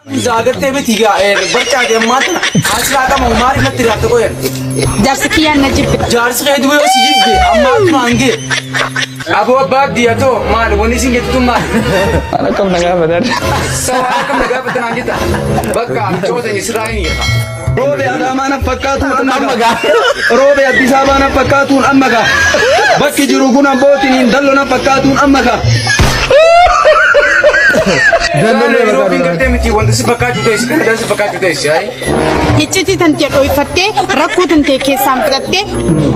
Zagartee miti barcaa deemaatu asirraa qabu maaliif natti laata qoyan? Jaarsi kiyyaan na jibbe. Jaarsi kee du'e si jibbe amma tunaange. Aboo baadiyyaa too maali wanni isin jettu maali? Ana kam nagaa badan. Sawa kam nagaa badan anjita. Bakka coota Israa'ini yaka. Roobe Adaamaa na fakkaatuun amma gaa. Roobe Addis Ababaa na fakkaatuun amma gaa. Bakki jiru kun Ambootiin Dalloo na fakkaatuun amma gaa. Roobiin gartee miti wanti si fakkaatu ta'e si kan si fakkaatu ta'e si ayi. Iccitii tantee dho'ifattee rakkoo tantee keessaan fudhattee.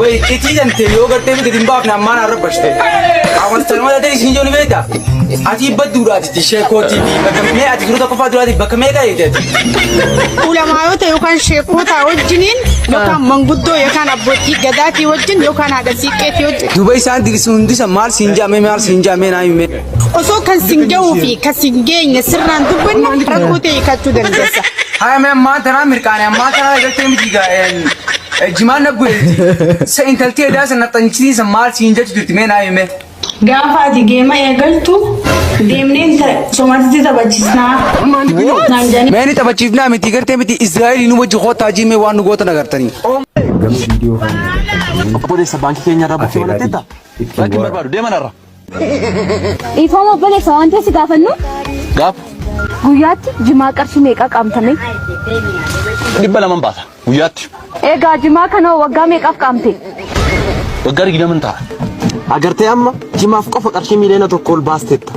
Wai iccitii tantee yoo gartee miti dimbaaf naammaan har'a bashte. Awwaaltaan wal ta'e isin jooni beekta. Ati badduudhaati sheekootii fi bakka mee ati jiru tokko fa'aaduraati bakka mee qayeeti. Ulamaayota yookaan sheekota wajjiniin yookaan manguddoo yookaan abbootii gadaatii wajjin yookaan haadha siiqqeetii wajjin. Duuba isaan dirisi hundisa maal siin jaamee naa himee. Osoo kan siin ga'uu fi kan siin geenye sirraan dubbannu rakkoo ta'e hiikachuu dandeessa. Haa mee ammaa tanaa mirqaane ammaa tanaa gartee miti jimaan na bu'eeti. Sa intaltee daasa na xanchisiisa maal siin jechu jirti mee naa himee. Gaafa ati geema eegaltu deemnee somaatitti taphachiisnaa. Meeni taphachiifnaa miti gartee miti Israa'eel nu wajji kootaa jiimee waan nu goota nagartanii. Obboleessa baankii keenya irraa buufee malateetta. Baankiin barbaadu deeman irra. Ifama obboleessa waan ta'eef gaafannu. Gaaf. Guyyaatti jimaa qarshii meeqa qaamtame? 200 baasa guyyaatti. Egaa jimaa kana waggaa meeqaaf qaamte? Waggaa 20 ta'a. Agartee amma jimaaf qofa qarshii miliyoona tokko ol baastetta.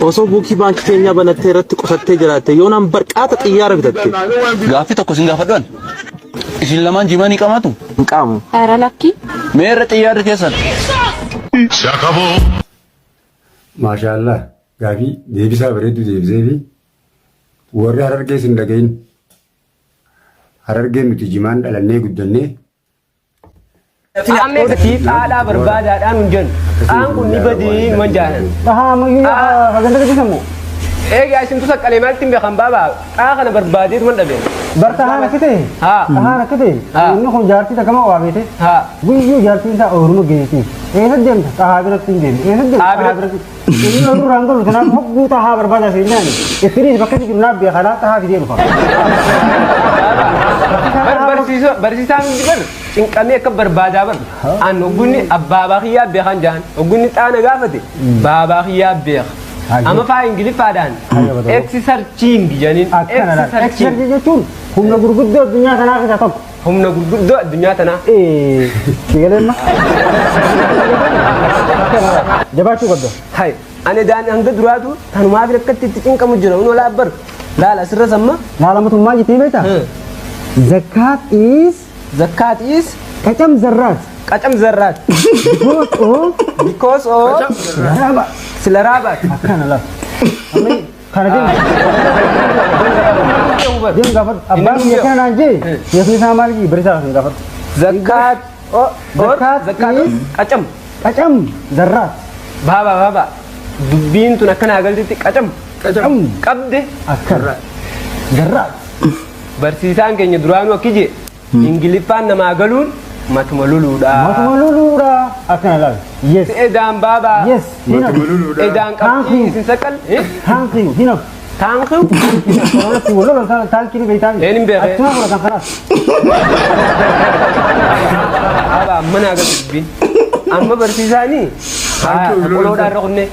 Osoo buukii baankii keenya banattee irratti qusattee jiraatte yoonaan barqaata xiyyaara bitatte. Gaaffii tokko sin gaafadhuan. Isin lamaan jimaa ni qaamaatu? Hin qaamu. Ara lakki. Mee irra xiyyaarri keessan? Maashaallah gaafii deebisaa bareedduu deebisee fi warri Harargee sin dhagahin Harargeen nuti jimaan dhalannee guddannee. Amma katiif haadhaa barbaadaadhaan hin jennu. Aan kun ni badii man jaalan. Haganda gajisamu. Egaa isin tusa qalee maalitti hin beekan baabaa qaa kana barbaadee man dhabe. Barta haana kite. Haana kite. Inni kun jaartii takama waa beete. Guyyuu jaartii isaa ooluma geessi. Eessa deemta? Tahaa biratti hin deemne. Eessa deemta? Tahaa biratti. Inni oduu raangolu kanaaf hogguu tahaa barbaadaa fi nyaani. Ittinis bakka jiru naaf beekanaa tahaa fidee dhufa. Barsiisaan hundi bar cinqamee akka barbaadaa bar. An oggunni abbaa baakiyyaa beekan jaan. Oggunni xaana gaafate baabaa kiyyaa beeka. Amma faa Ingiliffaadhaan exerciising jedhaniin. Exerciising jechuun humna gurguddoo addunyaa kanaa keessaa tokko. Humna gurguddoo addunyaa tanaa. Sigaleemma. Jabaachuu qabda. Hai, ani daan hanga duraatu tanumaaf akkatti itti cinqamu jira. Uno laabbar. Laala asirra samma. Laala mootummaa jettee beektaa? Zakat is kacam zarrat. Kacam zarrat. Because of sila rabat. Akkana laf. Amma kana dia gafat abang dia kan anje. Dia bisa mali berita kan gafat. Zakat zakat kacam zarrat. Baba dubbiin tun akkana agaltitti kacam qabde akkana zarrat. Barsiisaan keenya duraanuu akkije Ingiliffaan nama galuun matuma luluudha. Matuma luluudha. Akkana laal. Yes. Edaan baabaa. Yes. Edaan qabxii isin sakal. Thank you. Thank you. Orang tu lolo tal kini beitan. Enim beere. Atuma orang kan kanas. Aba mana agal dubbin. Amma barsiisaani. Qoloodhaan roqne.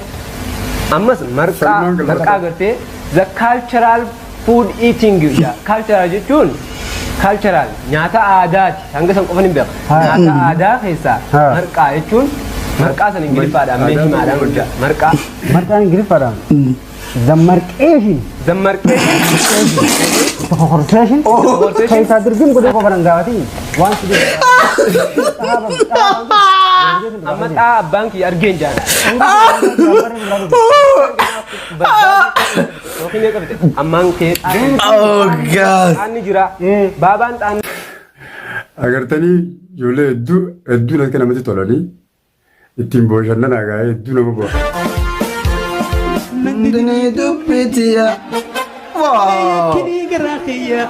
Ammas marqaa gartee the cultural food eating ya. Cultural jechuun cultural nyaata aadaati. Hanga san qofan hin beeku. Nyaata aadaa keessaa marqaa jechuun marqaa san Ingiliffaadhaan mee himaadhaan hojjaa. Marqaan Ingiliffaadhaan. Zammarqeeshin. Kokorseshin. Kaisa dirgin gede kofaran gaawati. Waan sidee. Amma xaa abbaan kiyya argeen jaana. Ammaan kee xaanni jira. Baabaan xaanni. Agartanii ijoollee hedduu akka namatti tolanii ittiin bashannanaa gaa'ee hedduu nama bu'a. Nandini dubbitiya. Kini garaqiya.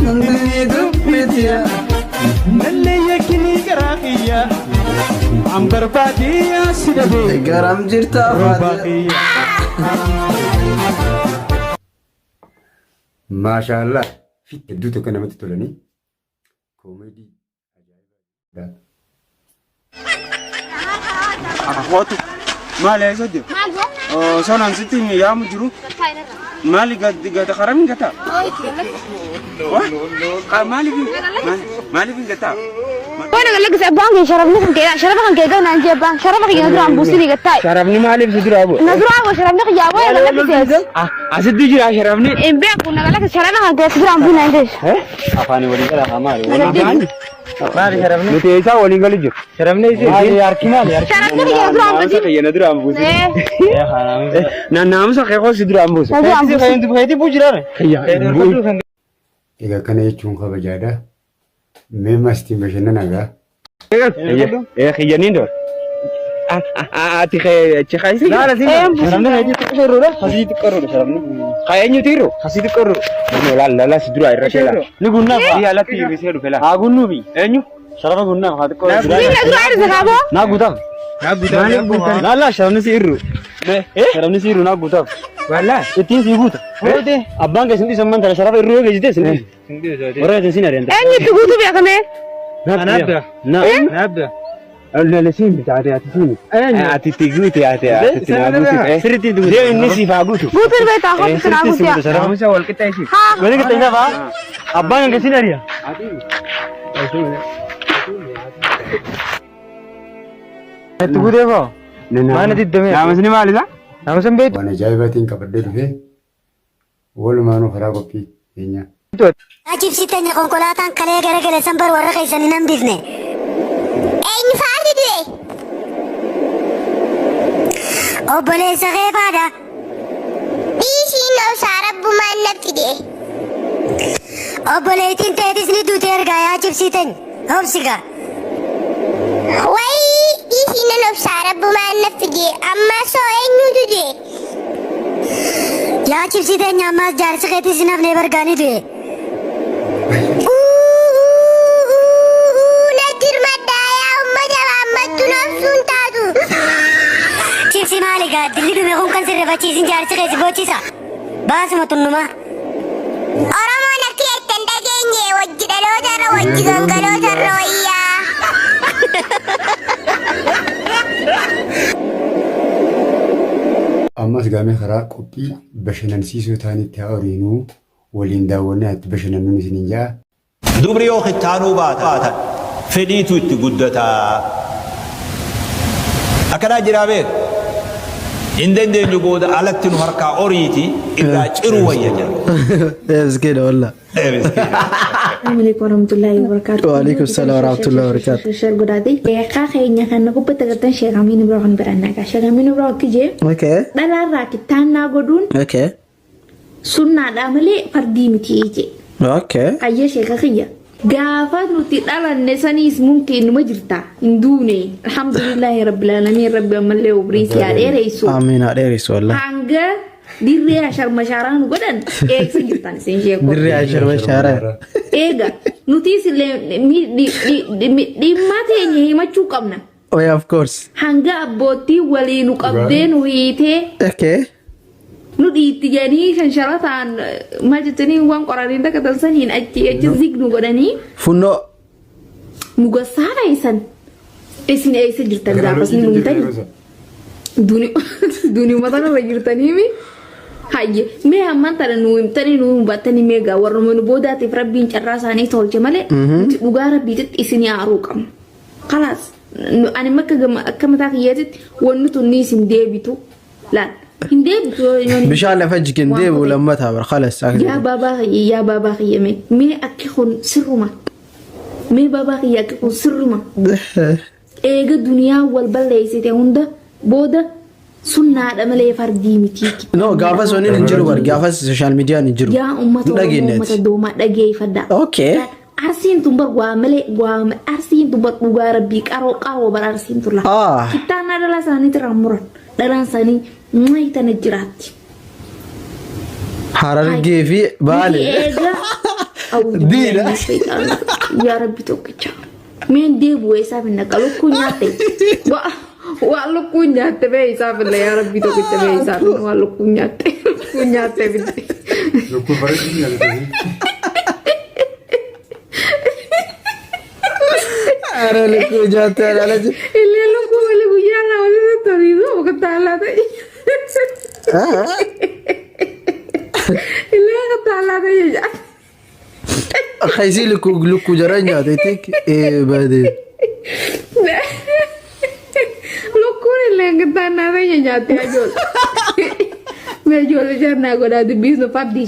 Nandini dubbitiya. Nalleya kini garaqiya. Ambar baadiya sidabe. Garam jirta baadiya. maashaallah fit hedduu tokko namatti tolanii koomedii ajaa'ibaa. Akwatu maali ay sodde sonan sitti ya mujuru mali gata karamin gata mali bin gata وانا قال لك زبان شربني كده شربك كده انا عندي بان شربك يا ندرا بوسني قتاي شربني مالي بسدرا ابو ندرا ابو شربني يا وين قال لك زيد اسد يجي شربني ان بيك قلنا قال لك شربك كده ندرا بونا عندك افاني ولي كده خماري مالي شربني متيسا ولي قال لي شربني مالي يار كمال يار شربني يا ندرا بوسني يا ندرا بوسني يا حرام نعم سخيخو سدرا بوسني انت بخيتي بوجرا Egaa kana jechuun kabajaadha. Mee mastii bashannanagaa. خيانين دور اتي خايسي لا لا شربنا هدي تقرروا لا خسيت تقرروا شربنا خايني تيرو خسيت تقرروا لا لا لا سدرا يرشلا نقولنا يا لا تيرو يسيرو فلا اغنو بي انيو شربنا قلنا هذا كل ناغوتام لا لا شربنا سيرو شربنا سيرو ناغوتام ولا اتين سيغوتا ودي ابان كسندي سمن ترى شرب الرو جدي سندي ورا تسينا ريندا اني تغوتو بيا كمان انا ابدا نبدا النسيم بتاعتي اتسيني انا اتتيغوتي اتي سرتي دو دي النسي فاغوتو غوتو البيت اخو تناغوتو يا شربنا ولا كتايشي وين كنت هنا با ابان كسينا ريا تقولي با ما ندي دمي نامسني مالي لا نامسن بيت Waan ajaa'ibaatiin qabadhee dhufee walumaanuu karaa qophii keenyaa. Ajibsiitanya konkolaataan kalee garagale sanbar warra keessanii nan bifne. Eenyu fa'aati du'e? Obboleessa kee faadha. Dhiisiin obsaa rabbumaan natti du'e. Obboleettiin teetis ni duute ergaa yaa ajibsiitanya. Obsigaa. Wayii dhiisiin obsaa rabbumaan natti du'e amma soo eenyutu du'e? Yaa ajibsiitanya ammaas jaarsi keetis hin hafnee bargaanii du'e. Cipsi maaliga dilli dhume kun kan sirra bachiisin jaarsi keessi bochisa baasuma tunnuma Oromoon akka jettan dhageenye wajji dhalootarra wajji gangalootarra wayyaa Ammas gaamee karaa qophii bashannansiisoo ta'anitti haa oriinuu waliin daawwannee itti bashannannuun isiniin jaa. Dubri yoo hittaanuu baatan fedhiitu itti guddataa. Akkanaa jiraa beeku. Hin dandeenyu booda alatti nu harkaa oriiti irraa ciru wayya jedhu. مسكينة والله السلام عليكم ورحمة الله وبركاته. وعليكم السلام ورحمة الله وبركاته. شير قدادي يا خاخي كان نقول بتقدر شيخ أمين إبراهيم برناك شيخ أمين إبراهيم كجي اوكي لا راكتان ناقدون اوكي سنة داملي فردي متيجي اوكي أيه شيخ خيا قافات نتطلع النسانيس ممكن مجرتا اندوني الحمد لله رب العالمين رب أمله وبريس يا ريسو امين عليك والله هانجا dirree ashar mashaaraan godhan eegsa jirtan isin sheekoo dirree ashar mashaaraan eega nutis dhimma teenya himachuu qabna oh of course hanga abbootii walii nu qabdee nu hiitee okay nu dhiitti jedhanii shansharataan maal jettanii waan qoraniin takkatan saniin achi zignu godhanii funnoo nu gassaadha isin eegsa jirtan gaafas ni numtanii duni matan irra jirtaniimi hayye mee amman tana nu himtanii nu hubattanii meegaa warra nu boodaatiif rabbiin carraa isaanii tolche malee nuti dhugaa rabbiititti isinii aaruu qabna khalaas ani akka mataa kiyyaatitti wanni tun ni isin deebitu laal hin deebitu bishaan lafa jikin deebi'u lammataa bar khalaas yaa baabaa kiyya mee akki kun sirruma mee baabaa kiyya akki kun sirruma eega duniyaa wal balleessite hunda booda sunnaadha malee fardii miti no gaafas waniin hin jiru bar gaafas social media hin jiru yaa ummata dooma dhageeffadha okay arsiin tun bar waa malee arsiin tun bar dhugaa rabbii qaroo bar arsiin tun la kitaana dhala isaanii tiraan muran dhalaan isaanii mayitana jiraatti harargee fi baale diina yaa rabbi tokkicha meen deebu'ee isaaf hin naqalu kun nyaatte Walau kunyate be isaaf illa yaa rabbi tokkicha be isaaf walu kunyate binti Lukkuu bareedu nyaatanii. Ara lukkuu jaatte ala je. Illee lukkuu malee guyyaa lama walitti toriiru bakka taalaa ta'e. Illee akka taalaa ta'e jaa. Akhaisi lukkuu jara nyaate tik baade. Lukkuun illee akka taalaa ta'e nyaate ajoollee. Meejoollee jarnaa godhaa dubbisnu fardii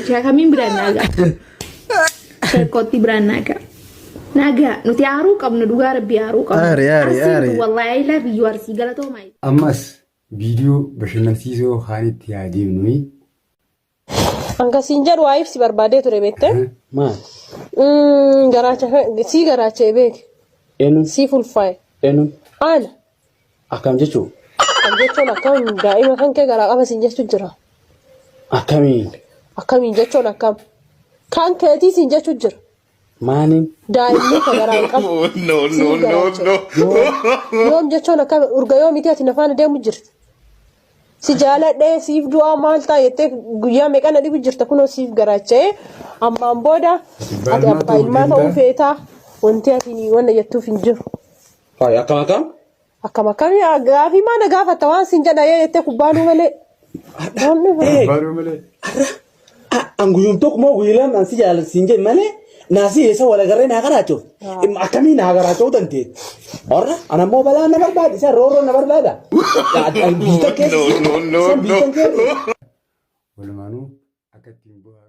sheekamiin biraan naagaa. Sheekootti biraan naagaa. Nagaa nuti aaruu qabnu dhugaa rabbi aaruu qabnu. Asiin wallahi ila biyyoo arsii galatoomaa. Ammas viidiyoo bashannansiisoo haanitti yaadimnu. Angasiin jedhu waa ibsi barbaadee ture beektee? Maal? Garaacha beek. Eenyu? Si fulfaaye. Eenyu? Ana. Akkam jechuun? Akkam jechuun akkam daa'ima kan kee garaa qaba siin jechuun jira. Akkamiin? Akkamiin jechuun akkam. Kan keetii siin jechuun jira. Maaniin? Daa'imni kan garaa hin qabu. Yoom jechuun akkam urga yoo miti ati nafaan deemu jirti. Si jaaladhee siif du'aa maal ta'a jettee guyyaa meeqana dhibu jirta kunoo siif garaacha'ee ammaan booda ati abbaa ilmaa ta'uu feetaa wanti ati wanna jettuuf hin jiru. Akkam akkam? Akkam akkam gaafii maana gaafatta waan siin jedha jettee kubbaanuu malee. Kubbaanuu malee. Anguyyum tokko moo guyyilaan ansi jaalattiin jedhe malee naasi eessa walagarree naa garaachuuf akkamii naa garaachuu dandeet. Orra anammoo balaa na barbaada isa rooroo na barbaada. Biita keessa. Walumaanuu akka ittiin bu'aa.